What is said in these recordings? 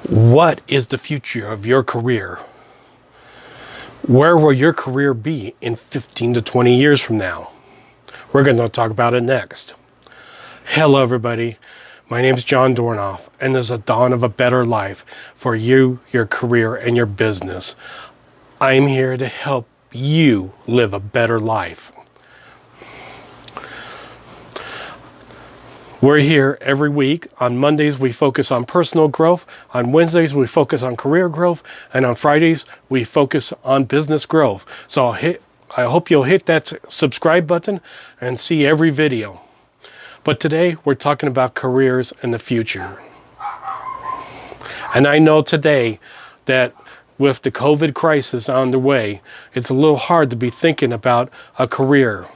What is the future of your career? Where will your career be in 15 to 20 years from now? We're going to talk about it next. Hello, everybody. My name is John Dornoff, and there's a dawn of a better life for you, your career, and your business. I'm here to help you live a better life. We're here every week. On Mondays, we focus on personal growth. On Wednesdays, we focus on career growth. And on Fridays, we focus on business growth. So I hope you'll hit that subscribe button and see every video. But today, we're talking about careers in the future. And I know today that with the COVID crisis on the way, it's a little hard to be thinking about a career.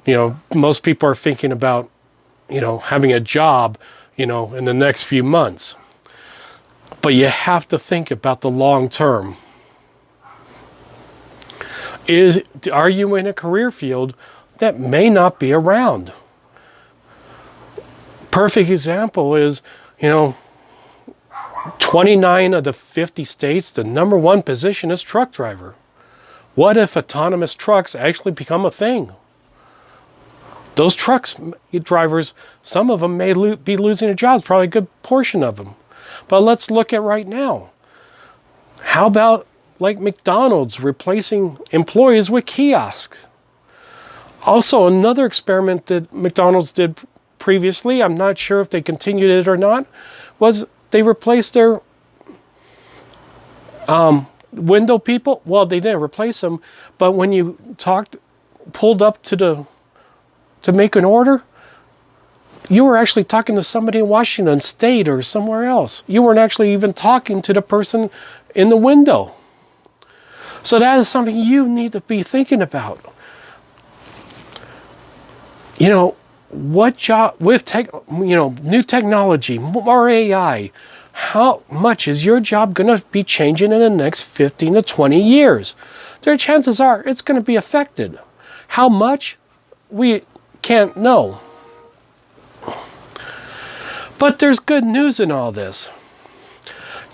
You know, most people are thinking about having a job, in the next few months. But you have to think about the long term. Are you in a career field that may not be around? Perfect example is, 29 of the 50 states, the number one position is truck driver. What if autonomous trucks actually become a thing? Those trucks drivers, some of them may be losing their jobs, probably a good portion of them. But let's look at right now. How about like McDonald's replacing employees with kiosks? Also, another experiment that McDonald's did previously, I'm not sure if they continued it or not, was they replaced their window people. Well, they didn't replace them, but when you pulled up to make an order, you were actually talking to somebody in Washington State or somewhere else. You weren't actually even talking to the person in the window. So that is something you need to be thinking about. What job with new technology, more AI, how much is your job going to be changing in the next 15 to 20 years? Their chances are it's going to be affected. How much? We can't know. But there's good news in all this.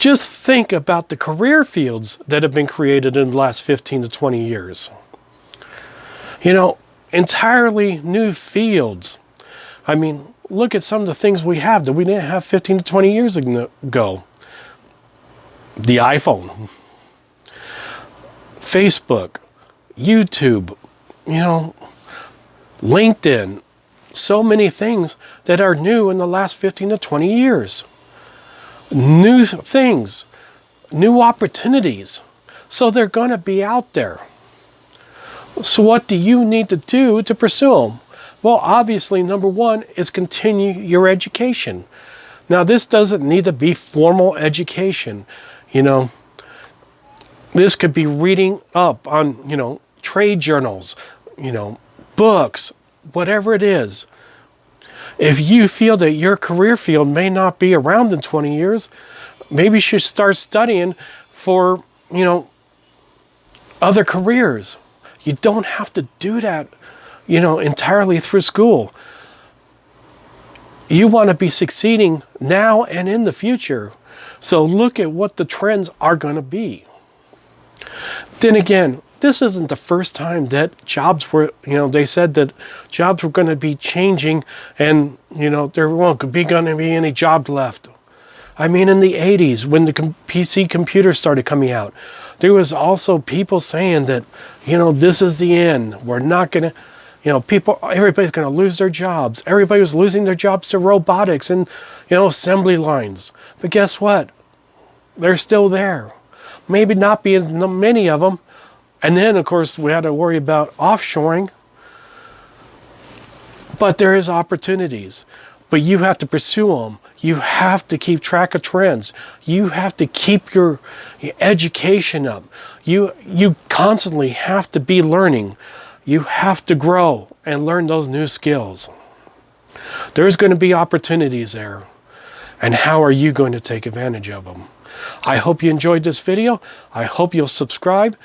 Just think about the career fields that have been created in the last 15 to 20 years. Entirely new fields. I mean, look at some of the things we have that we didn't have 15 to 20 years ago. The iPhone, Facebook, YouTube, LinkedIn, so many things that are new in the last 15 to 20 years. New things, new opportunities. So they're going to be out there. So what do you need to do to pursue them? Well, obviously, number one is continue your education. Now, this doesn't need to be formal education. This could be reading up on, trade journals, books, whatever it is. If you feel that your career field may not be around in 20 years, maybe you should start studying for, other careers. You don't have to do that, entirely through school. You want to be succeeding now and in the future. So look at what the trends are going to be. Then again, this isn't the first time that jobs were, they said that jobs were going to be changing and, there won't be going to be any jobs left. I mean, in the 80s, when the PC computer started coming out, there was also people saying that, this is the end. We're not going to, everybody's going to lose their jobs. Everybody was losing their jobs to robotics and, assembly lines. But guess what? They're still there. Maybe not be as many of them. And then, of course, we had to worry about offshoring. But there is opportunities. But you have to pursue them. You have to keep track of trends. You have to keep your education up. You constantly have to be learning. You have to grow and learn those new skills. There's going to be opportunities there. And how are you going to take advantage of them? I hope you enjoyed this video. I hope you'll subscribe.